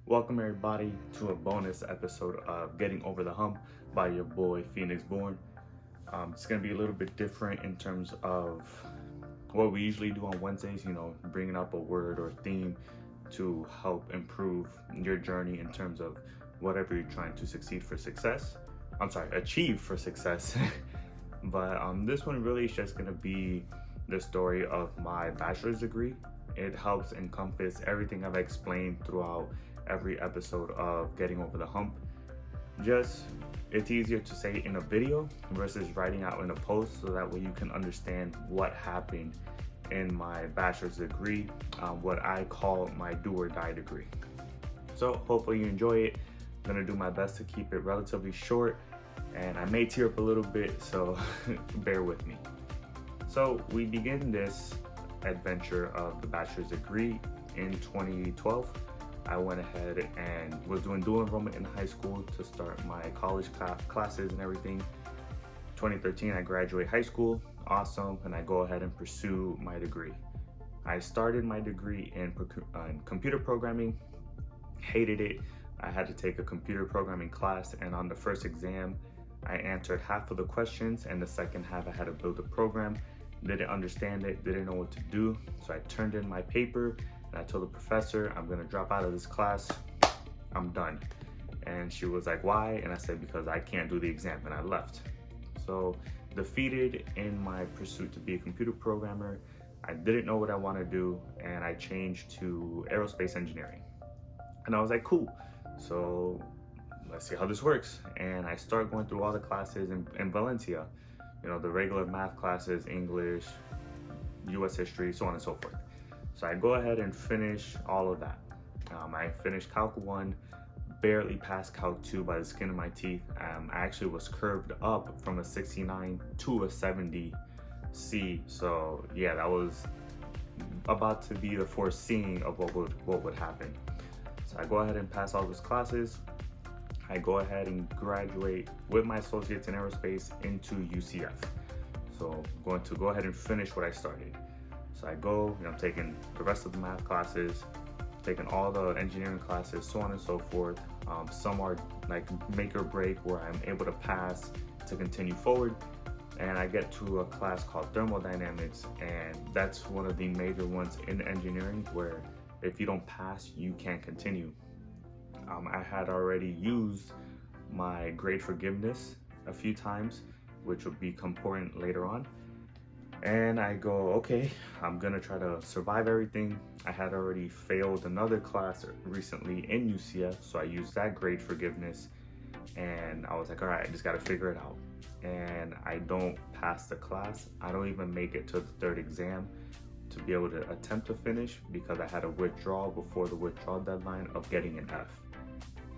Welcome everybody to a bonus episode of Getting Over the Hump by your boy Phoenix Born. It's going to be a little bit different in terms of what we usually do on Wednesdays, bringing up a word or theme to help improve your journey in terms of whatever you're trying to achieve for success. But this one really is just going to be the story of my bachelor's degree. It helps encompass everything I've explained throughout every episode of Getting Over the Hump. It's easier to say in a video versus writing out in a post, so that way you can understand what happened in my bachelor's degree, what I call my do or die degree. So hopefully you enjoy it. I'm gonna do my best to keep it relatively short, and I may tear up a little bit, so bear with me. So we begin this adventure of the bachelor's degree in 2012. I went ahead and was doing dual enrollment in high school to start my college classes and everything. 2013, I graduate high school, awesome, and I go ahead and pursue my degree. I started my degree in computer programming, hated it. I had to take a computer programming class, and on the first exam, I answered half of the questions, and the second half I had to build a program. Didn't understand it, didn't know what to do, so I turned in my paper. I told the professor, I'm gonna drop out of this class, I'm done. And she was like, why? And I said, because I can't do the exam, and I left. So defeated in my pursuit to be a computer programmer, I didn't know what I want to do, and I changed to aerospace engineering. And I was like, cool, so let's see how this works. And I start going through all the classes in Valencia, the regular math classes, English, US history, so on and so forth. So I go ahead and finish all of that. I finished Calc 1, barely passed Calc 2 by the skin of my teeth. I actually was curved up from a 69 to a 70C. So yeah, that was about to be the foreseeing of what would happen. So I go ahead and pass all those classes. I go ahead and graduate with my associates in aerospace into UCF. So I'm going to go ahead and finish what I started. So I go, I'm taking the rest of the math classes, taking all the engineering classes, so on and so forth. Some are like make or break, where I'm able to pass to continue forward. And I get to a class called thermodynamics, and that's one of the major ones in engineering, where if you don't pass, you can't continue. I had already used my grade forgiveness a few times, which would become important later on. And I go, okay, I'm gonna try to survive everything. I had already failed another class recently in UCF, so I used that grade forgiveness. And I was like, all right, I just gotta figure it out. And I don't pass the class. I don't even make it to the third exam to be able to attempt to finish, because I had a withdrawal before the withdrawal deadline of getting an F.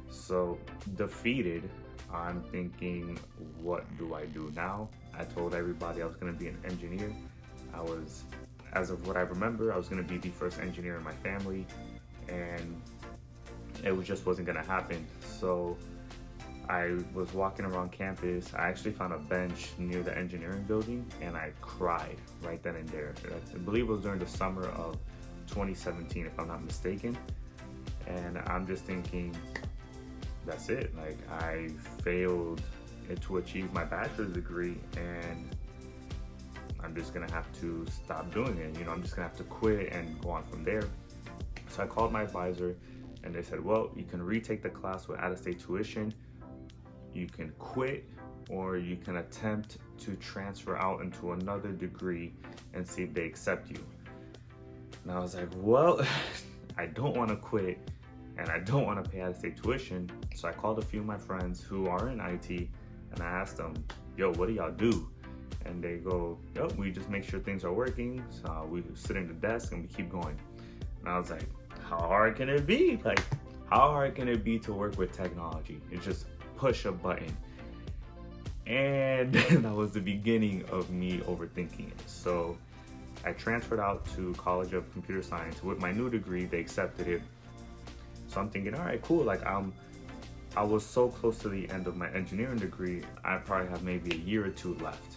So defeated, I'm thinking, what do I do now? I told everybody I was going to be an engineer. As of what I remember, I was going to be the first engineer in my family, and it just wasn't going to happen. So I was walking around campus. I actually found a bench near the engineering building, and I cried right then and there. I believe it was during the summer of 2017, if I'm not mistaken. And I'm just thinking, that's it. Like, I failed to achieve my bachelor's degree, and I'm just gonna have to stop doing it. I'm just gonna have to quit and go on from there. So I called my advisor, and they said, well, you can retake the class with out-of-state tuition, you can quit, or you can attempt to transfer out into another degree and see if they accept you. And I was like, well, I don't want to quit, and I don't want to pay out-of-state tuition. So I called a few of my friends who are in IT, and I asked them, yo, what do y'all do? And they go, yo, we just make sure things are working. So we sit in the desk and we keep going. And I was like, how hard can it be? Like, how hard can it be to work with technology? It's just push a button. And that was the beginning of me overthinking it. So I transferred out to College of Computer Science with my new degree. They accepted it. So I'm thinking, all right, cool. Like, I was so close to the end of my engineering degree, I probably have maybe a year or two left.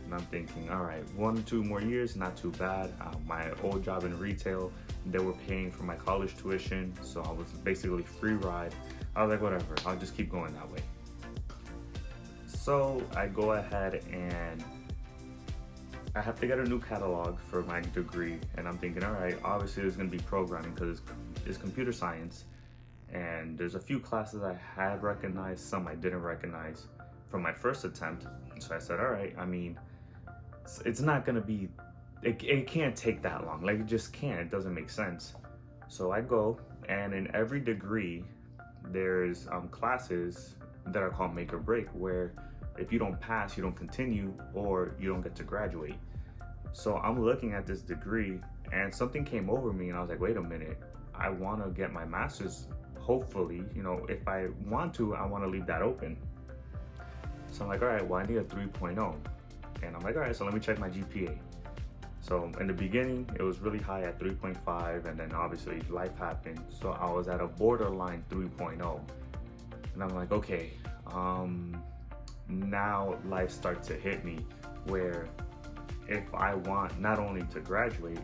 And I'm thinking, all right, 1 or 2 more years, not too bad. My old job in retail They were paying for my college tuition, so I was basically free ride. I was like, whatever, I'll just keep going that way. So I go ahead and I have to get a new catalog for my degree, and I'm thinking, all right, obviously there's going to be programming because it's computer science, and there's a few classes I had recognized, some I didn't recognize from my first attempt. So I said, all right, I mean, it's not going to be, it can't take that long. Like, it just can't. It doesn't make sense. So I go, and in every degree, there's classes that are called make or break, where if you don't pass, you don't continue, or you don't get to graduate. So I'm looking at this degree, and something came over me, and I was like, wait a minute, I want to get my master's. Hopefully, if I want to, I want to leave that open. So I'm like, all right, well, I need a 3.0. And I'm like, all right, so let me check my GPA. So in the beginning, it was really high at 3.5, and then obviously life happened. So I was at a borderline 3.0. And I'm like, okay, now life starts to hit me, where if I want not only to graduate,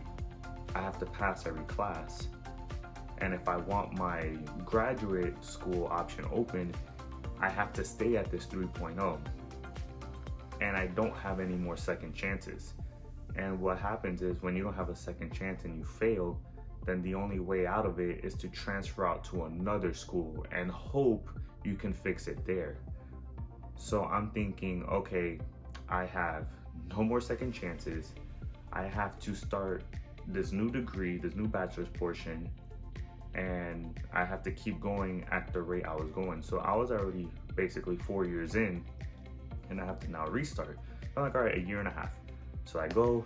I have to pass every class. And if I want my graduate school option open, I have to stay at this 3.0. And I don't have any more second chances. And what happens is, when you don't have a second chance and you fail, then the only way out of it is to transfer out to another school and hope you can fix it there. So I'm thinking, okay, I have no more second chances. I have to start this new degree, this new bachelor's portion, and I have to keep going at the rate I was going. So I was already basically 4 years in, and I have to now restart. I'm like, all right, a year and a half. So I go,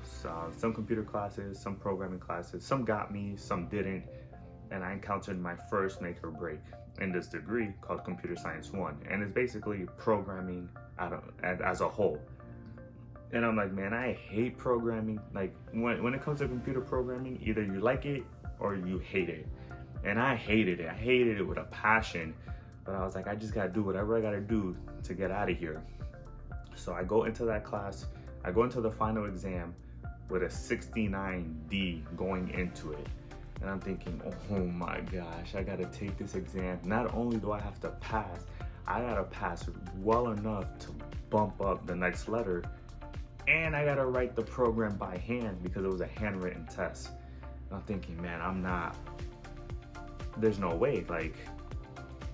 some computer classes, some programming classes, some got me, some didn't. And I encountered my first make or break in this degree called Computer Science 1. And it's basically programming as a whole. And I'm like, man, I hate programming. Like, when it comes to computer programming, either you like it or you hate it. And I hated it. I hated it with a passion. But I was like, I just gotta do whatever I gotta do to get out of here. So I go into that class. I go into the final exam with a 69D going into it. And I'm thinking, oh my gosh, I gotta take this exam. Not only do I have to pass, I gotta pass well enough to bump up the next letter. And I gotta write the program by hand because it was a handwritten test. And I'm thinking, man, there's no way. Like,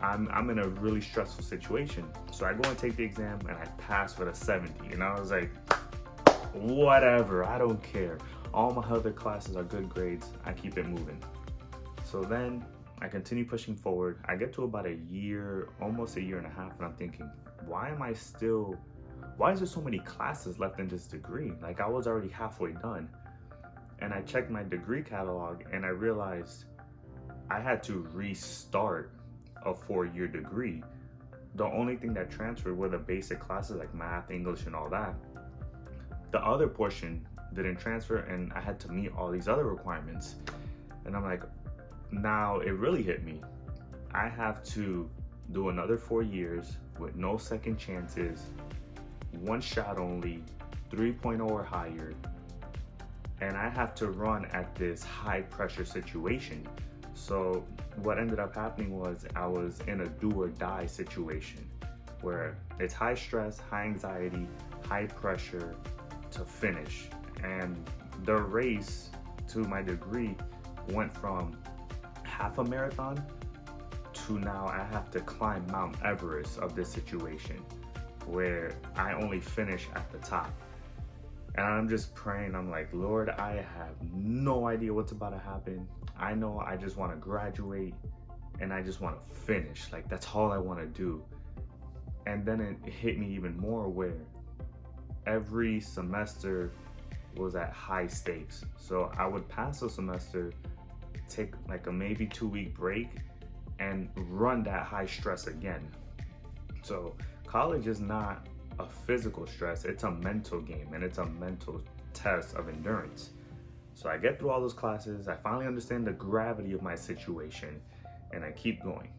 I'm in a really stressful situation. So I go and take the exam, and I pass with a 70. And I was like, whatever, I don't care. All my other classes are good grades. I keep it moving. So then I continue pushing forward. I get to about a year, almost a year and a half, and I'm thinking, why is there so many classes left in this degree? Like, I was already halfway done. And I checked my degree catalog, and I realized I had to restart a 4-year degree. The only thing that transferred were the basic classes like math, English, and all that. The other portion didn't transfer, and I had to meet all these other requirements. And I'm like, now it really hit me. I have to do another 4 years with no second chances, one shot only, 3.0 or higher, and I have to run at this high pressure situation. So what ended up happening was I was in a do or die situation where it's high stress, high anxiety, high pressure to finish. And the race to my degree went from half a marathon to now I have to climb Mount Everest of this situation where I only finish at the top. And I'm just praying. I'm like, Lord, I have no idea what's about to happen. I know I just want to graduate and I just want to finish. Like, that's all I want to do. And then it hit me even more where every semester was at high stakes. So I would pass a semester, take like a maybe 2-week break, and run that high stress again. So college is not a physical stress, it's a mental game, and it's a mental test of endurance. So I get through all those classes, I finally understand the gravity of my situation, and I keep going.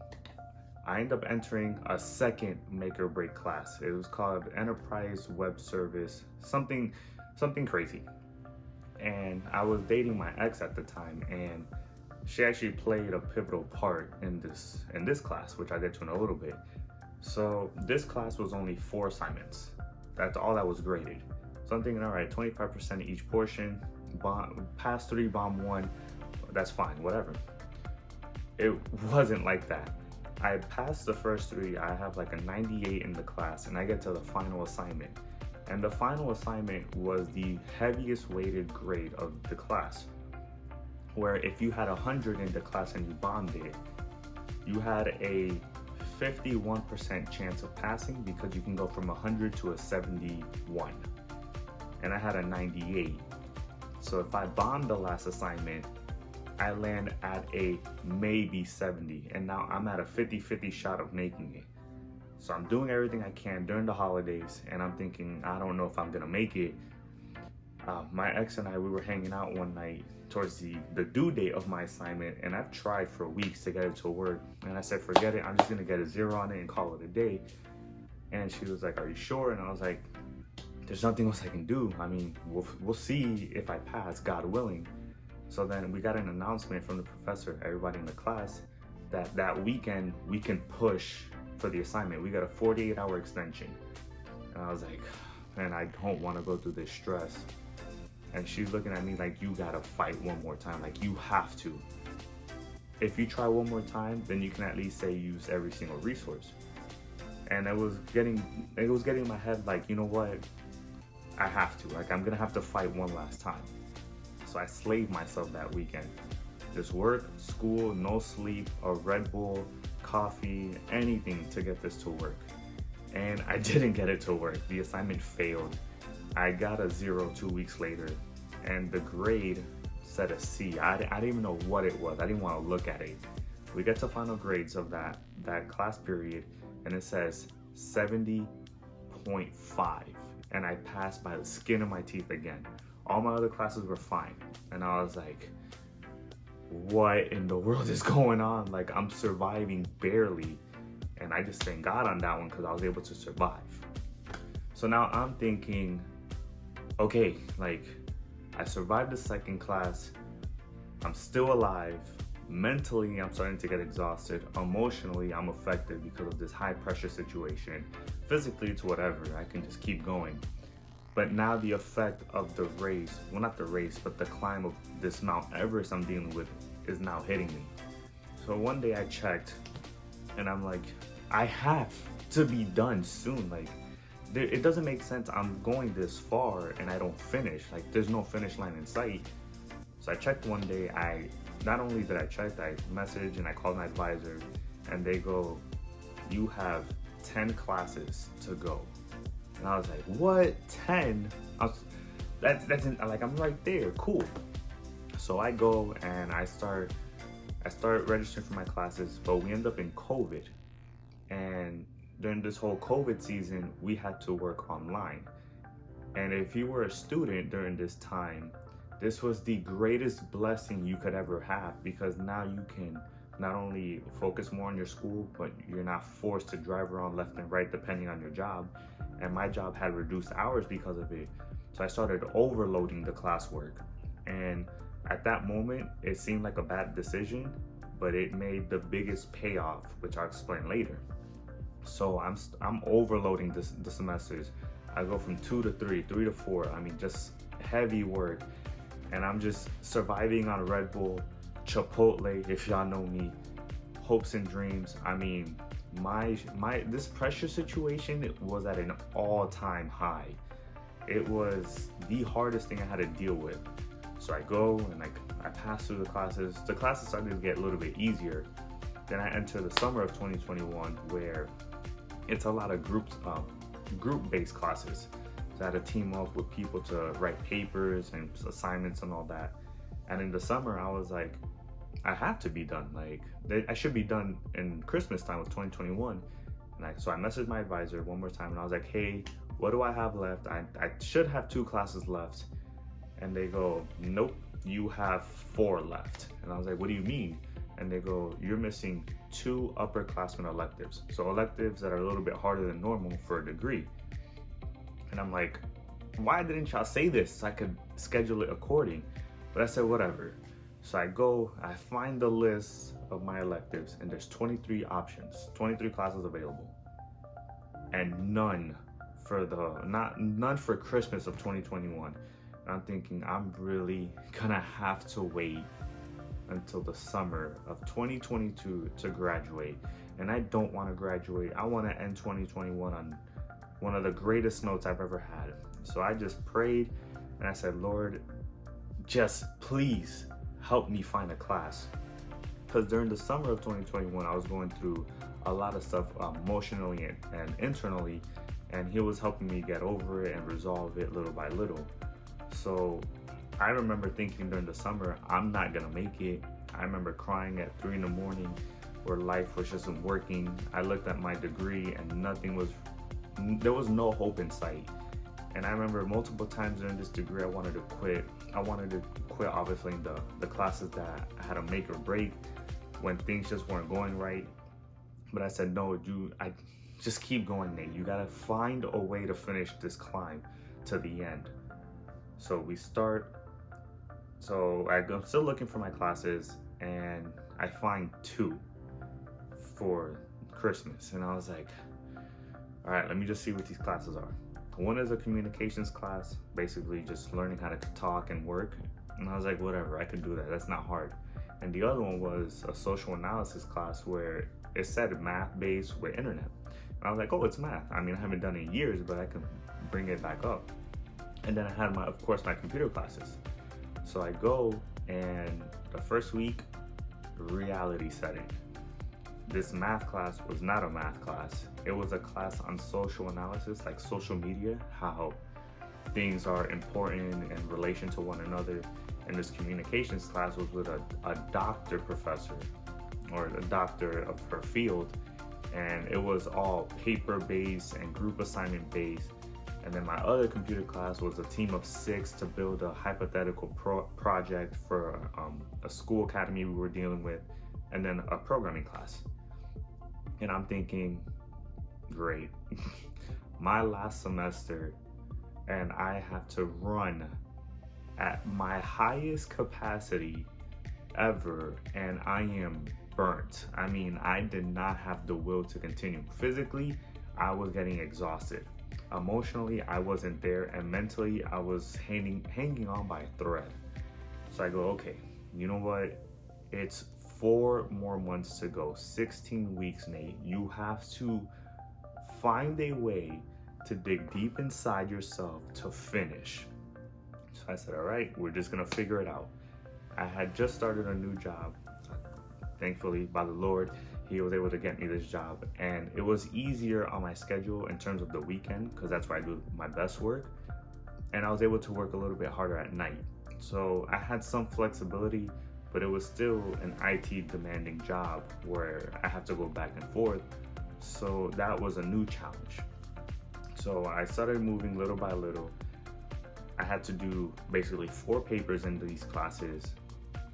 I end up entering a second make or break class. It was called Enterprise Web Service, something crazy. And I was dating my ex at the time, and she actually played a pivotal part in this class, which I'll get to in a little bit. So this class was only 4 assignments. That's all that was graded. So I'm thinking, all right, 25% each portion, pass 3, bomb 1, that's fine, whatever. It wasn't like that. I passed the first 3, I have like a 98 in the class, and I get to the final assignment. And the final assignment was the heaviest weighted grade of the class, where if you had 100 in the class and you bombed it, you had a 51% chance of passing because you can go from 100 to a 71. And I had a 98. So if I bombed the last assignment, I land at a maybe 70. And now I'm at a 50-50 shot of making it. So I'm doing everything I can during the holidays, and I'm thinking, I don't know if I'm gonna make it. My ex and I, we were hanging out one night towards the due date of my assignment, and I've tried for weeks to get it to work. And I said, forget it, I'm just gonna get a 0 on it and call it a day. And she was like, are you sure? And I was like, there's nothing else I can do. I mean, we'll see if I pass, God willing. So then we got an announcement from the professor, everybody in the class, that weekend we can push for the assignment. We got a 48-hour extension. And I was like, man, I don't want to go through this stress. And she's looking at me like, you gotta fight one more time. Like, you have to. If you try one more time, then you can at least say you use every single resource. And it was getting in my head like, you know what? I have to. Like, I'm gonna have to fight one last time. So I slaved myself that weekend. Just work, school, no sleep, a Red Bull, coffee, anything to get this to work. And I didn't get it to work. The assignment failed. I got a 0 2 weeks later, and the grade said a C. I didn't even know what it was. I didn't want to look at it. We get to final grades of that class period, and it says 70.5, and I passed by the skin of my teeth again. All my other classes were fine, and I was like, what in the world is going on? Like, I'm surviving barely. And I just thank God on that one because I was able to survive. So now I'm thinking, okay, like, I survived the second class. I'm still alive. Mentally, I'm starting to get exhausted. Emotionally, I'm affected because of this high pressure situation. Physically, it's whatever. I can just keep going. But now the effect of the race, well, not the race, but the climb of this Mount Everest I'm dealing with is now hitting me. So one day I checked, and I'm like, I have to be done soon. Like, it doesn't make sense. I'm going this far and I don't finish. Like, there's no finish line in sight. So I checked one day. Not only did I check, I messaged and I called my advisor, and they go, you have 10 classes to go. And I was like, what? 10? I'm right there. Cool. So I go and I start registering for my classes, but we end up in COVID. And during this whole COVID season, we had to work online. And if you were a student during this time, this was the greatest blessing you could ever have, because now you can not only focus more on your school, but you're not forced to drive around left and right depending on your job. And my job had reduced hours because of it. So I started overloading the classwork. And at that moment, it seemed like a bad decision, but it made the biggest payoff, which I'll explain later. So I'm overloading the semesters. I go from 2 to 3, 3 to 4. I mean, just heavy work. And I'm just surviving on Red Bull, Chipotle, if y'all know me, hopes and dreams. I mean, this pressure situation was at an all-time high. It was the hardest thing I had to deal with. So I go and I pass through the classes. The classes started to get a little bit easier. Then I enter the summer of 2021, where it's a lot of group-based classes. So I had to team up with people to write papers and assignments and all that. And in the summer, I was like, I have to be done. Like, I should be done in Christmas time of 2021. And so I messaged my advisor one more time, and I was like, hey, what do I have left? I should have 2 classes left. And they go, nope, you have 4 left. And I was like, what do you mean? And they go, you're missing 2 upperclassmen electives. So electives that are a little bit harder than normal for a degree. And I'm like, why didn't y'all say this so I could schedule it according? But I said, whatever. So I find the list of my electives, and there's 23 options, 23 classes available, and none for Christmas of 2021. I'm thinking I'm really gonna have to wait until the summer of 2022 to graduate, and I don't want to graduate. I want to end 2021 on one of the greatest notes I've ever had. So I just prayed and I said, Lord, just please help me find a class. Because during the summer of 2021, I was going through a lot of stuff emotionally and internally, and he was helping me get over it and resolve it little by little. So I remember thinking during the summer, I'm not gonna make it. I remember crying at 3 in the morning where life was just working. I looked at my degree and there was no hope in sight. And I remember multiple times during this degree, I wanted to quit. I wanted to quit, obviously, the classes that I had to make or break when things just weren't going right. But I said, no, I just keep going, Nate. You gotta find a way to finish this climb to the end. So we start. So I'm still looking for my classes, and I find 2 for Christmas. And I was like, all right, let me just see what these classes are. One is a communications class, basically just learning how to talk and work. And I was like, whatever, I could do that. That's not hard. And the other one was a social analysis class where it said math-based with internet. And I was like, oh, it's math. I mean, I haven't done it in years, but I can bring it back up. And then I had of course, my computer classes. So I go, and the first week, reality setting. This math class was not a math class. It was a class on social analysis, like social media, how things are important in relation to one another. And this communications class was with a doctor professor, or a doctor of her field. And it was all paper-based and group assignment-based. And then my other computer class was a team of 6 to build a hypothetical project for a school academy we were dealing with, and then a programming class. And I'm thinking, great, my last semester, and I have to run at my highest capacity ever, and I am burnt. I mean, I did not have the will to continue. Physically, I was getting exhausted. Emotionally, I wasn't there, and mentally, I was hanging on by a thread. So I go, okay, you know what? It's 4 more months to go, 16 weeks, Nate. You have to find a way to dig deep inside yourself to finish. So I said, all right, we're just gonna figure it out. I had just started a new job. Thankfully, by the Lord, he was able to get me this job, and it was easier on my schedule in terms of the weekend, because that's where I do my best work, and I was able to work a little bit harder at night. So I had some flexibility, but it was still an IT demanding job where I have to go back and forth. So that was a new challenge. So I started moving little by little. I had to do basically 4 papers in these classes,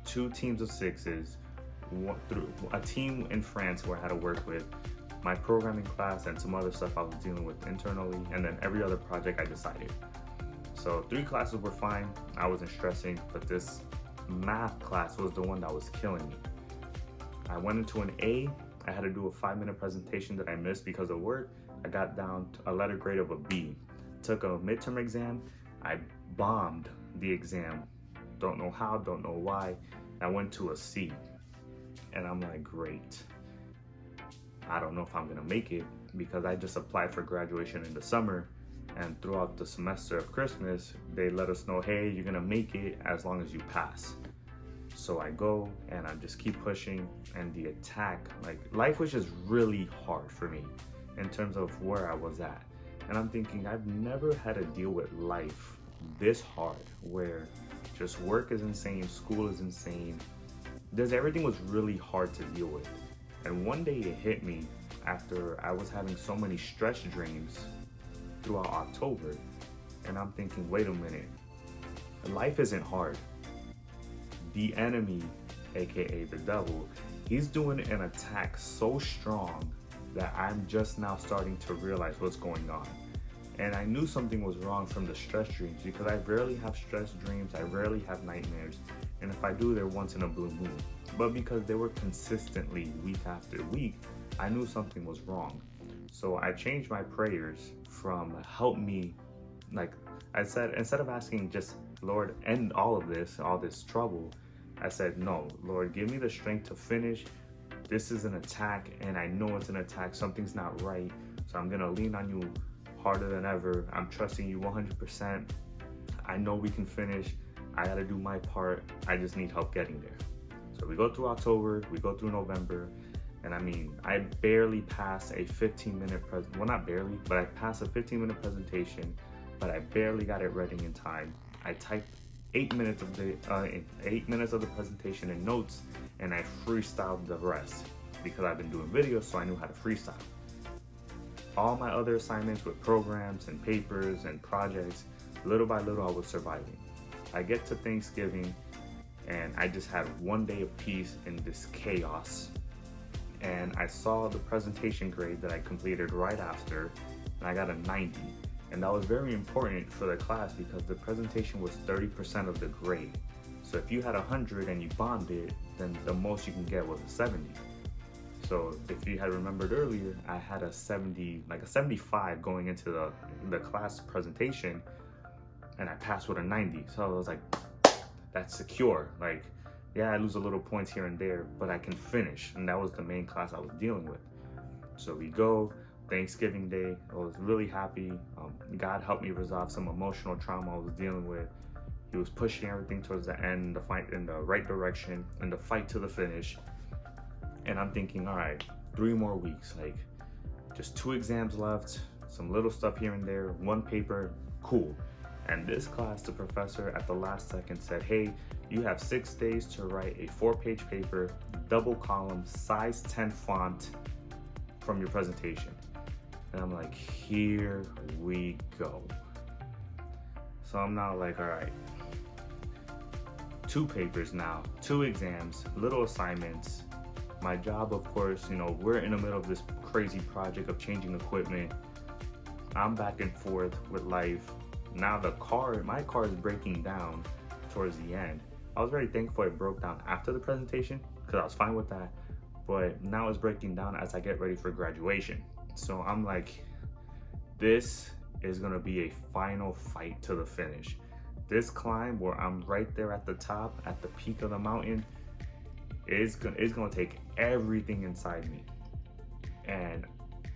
2 teams of 6s, through a team in France where I had to work with, my programming class, and some other stuff I was dealing with internally, and then every other project I decided. So 3 classes were fine, I wasn't stressing, but this math class was the one that was killing me. I went into an A. I had to do a 5-minute presentation that I missed because of work. I got down to a letter grade of a B. Took a midterm exam. I bombed the exam. Don't know how, don't know why. I went to a C. And I'm like, great. I don't know if I'm gonna make it, because I just applied for graduation in the summer, and throughout the semester of Christmas, they let us know, hey, you're gonna make it as long as you pass. So I go and I just keep pushing, and the attack, like, life was just really hard for me in terms of where I was at. And I'm thinking, I've never had to deal with life this hard, where just work is insane, school is insane. Everything was really hard to deal with. And one day it hit me after I was having so many stress dreams throughout October. And I'm thinking, wait a minute, life isn't hard. The enemy, aka the devil, he's doing an attack so strong that I'm just now starting to realize what's going on. And I knew something was wrong from the stress dreams, because I rarely have stress dreams, I rarely have nightmares. And if I do, they're once in a blue moon. But because they were consistently week after week, I knew something was wrong. So I changed my prayers from help me, like I said, instead of asking just, Lord, end all of this, all this trouble, I said, no, Lord, give me the strength to finish. This is an attack, and I know it's an attack. Something's not right. So I'm going to lean on you harder than ever. I'm trusting you 100%. I know we can finish. I got to do my part. I just need help getting there. So we go through October, we go through November, and I mean, I barely passed a 15-minute well, not barely, but I passed a 15-minute presentation, but I barely got it ready in time. I typed 8 minutes of the presentation in notes, and I freestyled the rest because I've been doing videos, so I knew how to freestyle. All my other assignments with programs and papers and projects, little by little, I was surviving. I get to Thanksgiving, and I just had one day of peace in this chaos. And I saw the presentation grade that I completed right after, and I got a 90. And that was very important for the class because the presentation was 30% of the grade. So if you had 100 and you bombed it, then the most you can get was a 70. So if you had remembered earlier, I had a 70, like a 75 going into the class presentation, and I passed with a 90. So I was like, that's secure. Like, yeah, I lose a little points here and there, but I can finish. And that was the main class I was dealing with. So we go, Thanksgiving Day, I was really happy. God helped me resolve some emotional trauma I was dealing with. He was pushing everything towards the end, the fight in the right direction, and the fight to the finish. And I'm thinking, all right, 3 more weeks, like just 2 exams left, some little stuff here and there, 1 paper, cool. And this class, the professor at the last second said, hey, you have 6 days to write a 4-page paper, double column, size 10 font from your presentation. And I'm like, here we go. So I'm now like, all right, 2 papers now, 2 exams, little assignments. My job, of course, you know, we're in the middle of this crazy project of changing equipment. I'm back and forth with life. Now my car is breaking down towards the end. I was very thankful it broke down after the presentation because I was fine with that. But now it's breaking down as I get ready for graduation. So I'm like, this is gonna be a final fight to the finish. This climb where I'm right there at the top, at the peak of the mountain, is gonna take everything inside me. And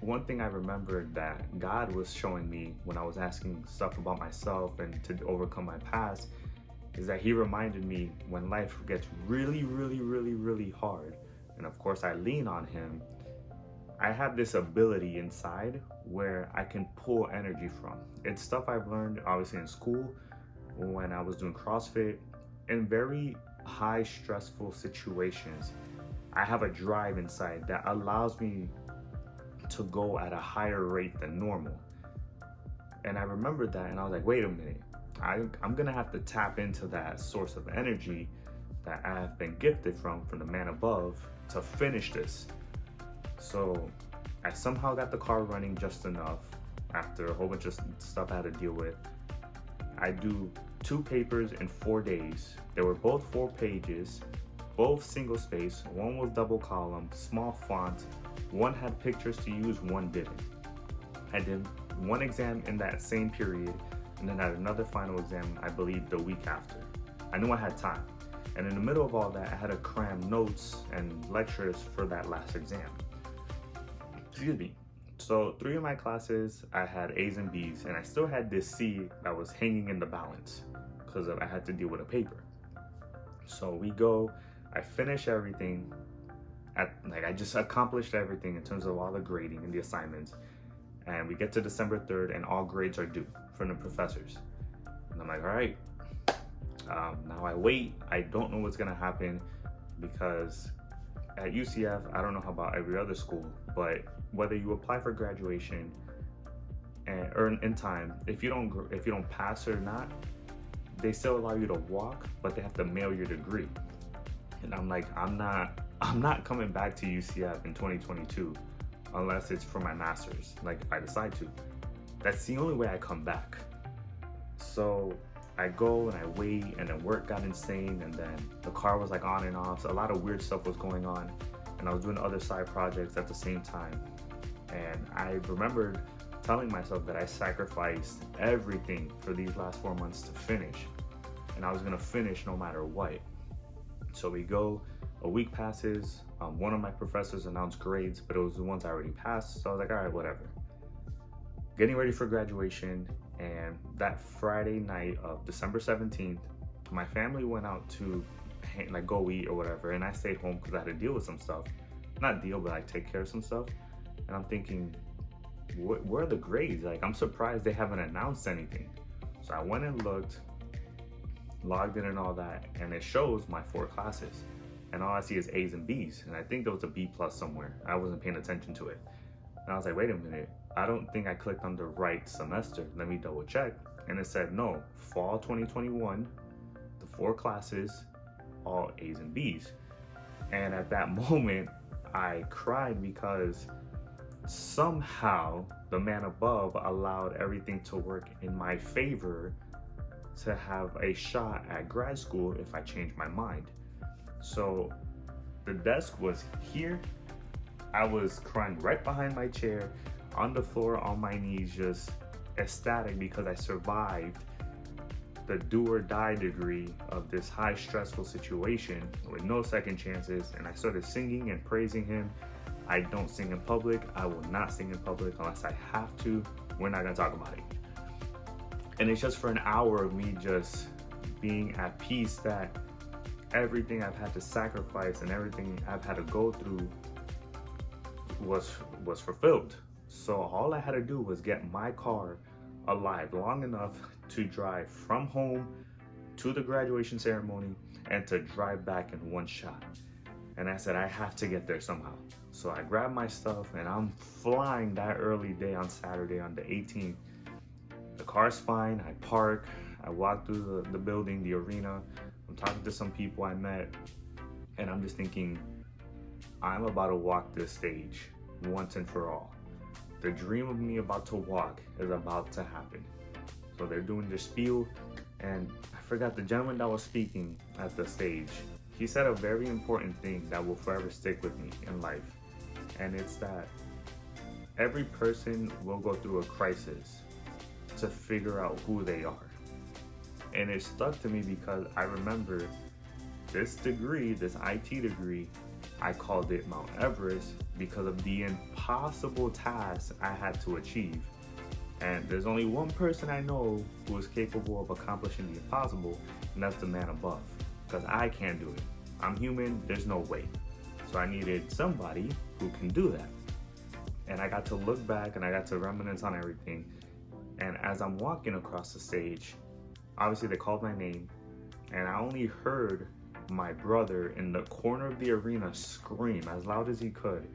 one thing I remembered that God was showing me when I was asking stuff about myself and to overcome my past is that he reminded me when life gets really, really, really, really hard, and of course I lean on him, I have this ability inside where I can pull energy from. It's stuff I've learned obviously in school, when I was doing CrossFit, in very high stressful situations. I have a drive inside that allows me to go at a higher rate than normal. And I remembered that, and I was like, wait a minute, I'm gonna have to tap into that source of energy that I have been gifted from the man above to finish this. So I somehow got the car running just enough after a whole bunch of stuff I had to deal with. I do 2 papers in 4 days. They were both 4 pages, both single space. One was double column, small font. One had pictures to use, one didn't. I did 1 exam in that same period, and then had another final exam, I believe, the week after. I knew I had time. And in the middle of all that, I had to cram notes and lectures for that last exam. Excuse me. So 3 of my classes, I had A's and B's, and I still had this C that was hanging in the balance because I had to deal with a paper. So we go, I finish everything. I just accomplished everything in terms of all the grading and the assignments. And we get to December 3rd, and all grades are due from the professors. And I'm like, all right. Now I wait. I don't know what's gonna happen because at UCF, I don't know how about every other school, but whether you apply for graduation and earn in time, if you don't pass or not, they still allow you to walk, but they have to mail your degree. And I'm like, I'm not coming back to UCF in 2022 unless it's for my master's, like if I decide to. That's the only way I come back. So I go and I wait, and then work got insane, and then the car was like on and off. So a lot of weird stuff was going on, and I was doing other side projects at the same time. And I remembered telling myself that I sacrificed everything for these last 4 months to finish, and I was gonna finish no matter what. So we go, a week passes. One of my professors announced grades, but it was the ones I already passed. So I was like, all right, whatever. Getting ready for graduation, and that Friday night of December 17th, my family went out to like go eat or whatever, and I stayed home because I had to deal with some stuff. Not deal, but like take care of some stuff. And I'm thinking, where are the grades? Like, I'm surprised they haven't announced anything. So I went and looked, logged in and all that, and it shows my 4 classes. And all I see is A's and B's. And I think there was a B plus somewhere. I wasn't paying attention to it. And I was like, wait a minute, I don't think I clicked on the right semester. Let me double check. And it said, no, fall 2021, the 4 classes, all A's and B's. And at that moment, I cried because somehow the man above allowed everything to work in my favor to have a shot at grad school if I changed my mind. So the desk was here. I was crying right behind my chair, on the floor, on my knees, just ecstatic because I survived the do or die degree of this high stressful situation with no second chances. And I started singing and praising him. I don't sing in public. I will not sing in public unless I have to. We're not gonna talk about it. And it's just for an hour of me just being at peace that everything I've had to sacrifice and everything I've had to go through was fulfilled. So all I had to do was get my car alive long enough to drive from home to the graduation ceremony and to drive back in one shot. And I said, I have to get there somehow. So I grabbed my stuff and I'm flying that early day on Saturday on the 18th. The car's fine, I park, I walk through the building, the arena. I'm talking to some people I met, and I'm just thinking, I'm about to walk this stage once and for all. The dream of me about to walk is about to happen. So they're doing their spiel, and I forgot the gentleman that was speaking at the stage. He said a very important thing that will forever stick with me in life. And it's that every person will go through a crisis to figure out who they are. And it stuck to me because I remember this degree, this IT degree, I called it Mount Everest because of the impossible tasks I had to achieve. And there's only one person I know who is capable of accomplishing the impossible, and that's the man above. Because I can't do it. I'm human, there's no way. So I needed somebody who can do that. And I got to look back and I got to reminisce on everything. And as I'm walking across the stage, obviously they called my name, and I only heard my brother in the corner of the arena scream as loud as he could.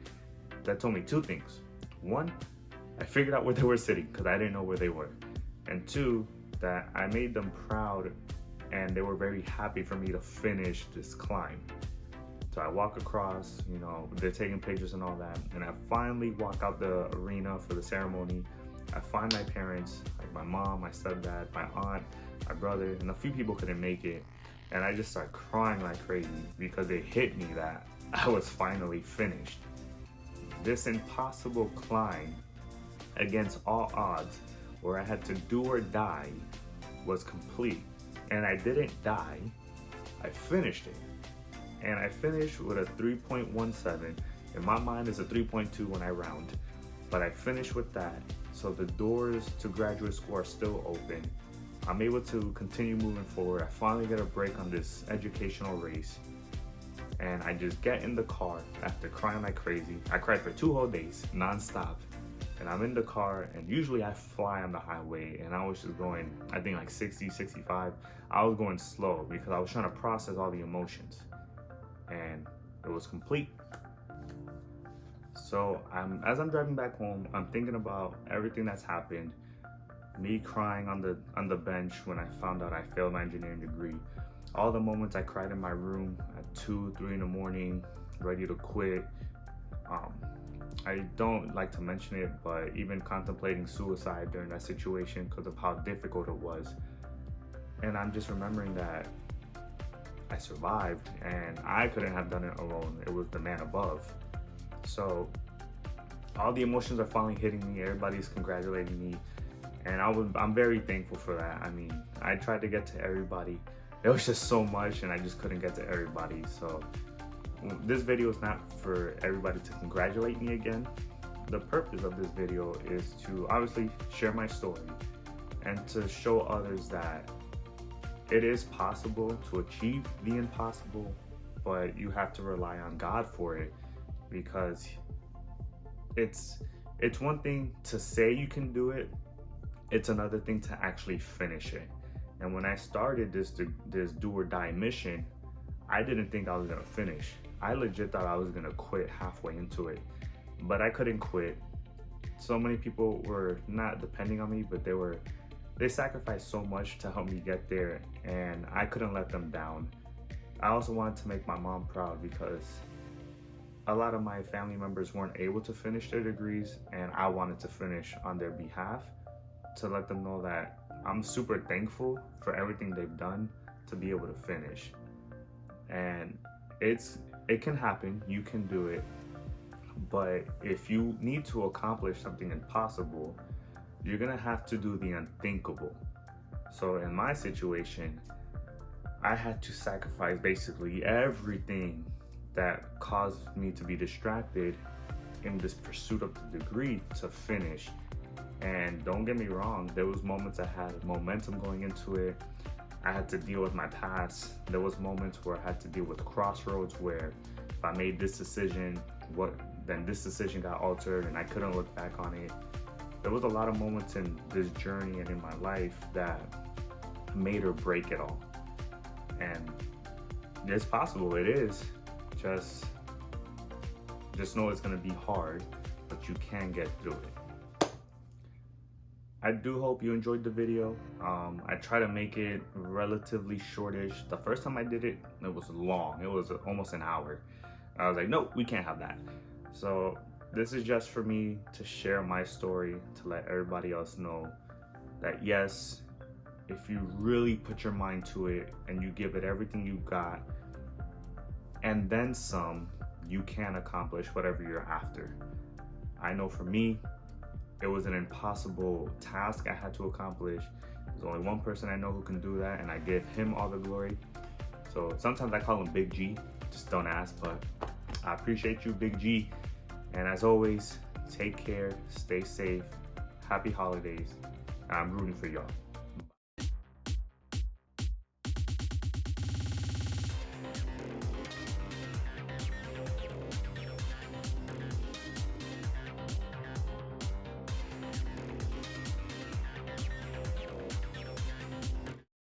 That told me 2 things. 1, I figured out where they were sitting because I didn't know where they were. And 2, that I made them proud and they were very happy for me to finish this climb. So I walk across, they're taking pictures and all that, and I finally walk out the arena for the ceremony. I find my parents, like my mom, my stepdad, my aunt, my brother, and a few people couldn't make it. And I just start crying like crazy because it hit me that I was finally finished. This impossible climb against all odds, where I had to do or die, was complete. And I didn't die, I finished it. And I finished with a 3.17. In my mind, it's a 3.2 when I round. But I finished with that. So the doors to graduate school are still open. I'm able to continue moving forward. I finally get a break on this educational race. And I just get in the car after crying like crazy. I cried for 2 whole days, nonstop. And I'm in the car, and usually I fly on the highway, and I was just going, I think like 60, 65. I was going slow because I was trying to process all the emotions. And it was complete. So as I'm driving back home, I'm thinking about everything that's happened. Me crying on the bench when I found out I failed my engineering degree. All the moments I cried in my room at 2, 3 in the morning, ready to quit. I don't like to mention it, but even contemplating suicide during that situation because of how difficult it was. And I'm just remembering that I survived, and I couldn't have done it alone. It was the man above. So all the emotions are finally hitting me. Everybody's congratulating me, and I'm very thankful for that. I mean, I tried to get to everybody. It was just so much, and I just couldn't get to everybody. So this video is not for everybody to congratulate me again. The purpose of this video is to obviously share my story and to show others that it is possible to achieve the impossible, but you have to rely on God for it, because it's one thing to say you can do it, it's another thing to actually finish it. And when I started this do or die mission, I didn't think I was gonna finish. I legit thought I was gonna quit halfway into it, but I couldn't quit. So many people were not depending on me, but they sacrificed so much to help me get there, and I couldn't let them down. I also wanted to make my mom proud, because a lot of my family members weren't able to finish their degrees, and I wanted to finish on their behalf to let them know that I'm super thankful for everything they've done to be able to finish. And it can happen, you can do it, but if you need to accomplish something impossible, you're gonna have to do the unthinkable. So in my situation, I had to sacrifice basically everything that caused me to be distracted in this pursuit of the degree to finish. And don't get me wrong, there was moments I had momentum going into it. I had to deal with my past. There was moments where I had to deal with crossroads where if I made this decision, then this decision got altered and I couldn't look back on it. There was a lot of moments in this journey and in my life that made or break it all. And it's possible, it is. Just know it's gonna be hard, but you can get through it. I do hope you enjoyed the video. I try to make it relatively shortish. The first time I did it, it was long. It was almost an hour. I was like, nope, we can't have that. So this is just for me to share my story, to let everybody else know that yes, if you really put your mind to it and you give it everything you got and then some, you can accomplish whatever you're after. I know for me, it was an impossible task I had to accomplish. There's only one person I know who can do that, and I give him all the glory. So sometimes I call him Big G, just don't ask, but I appreciate you, Big G. And as always, take care, stay safe, happy holidays, and I'm rooting for y'all.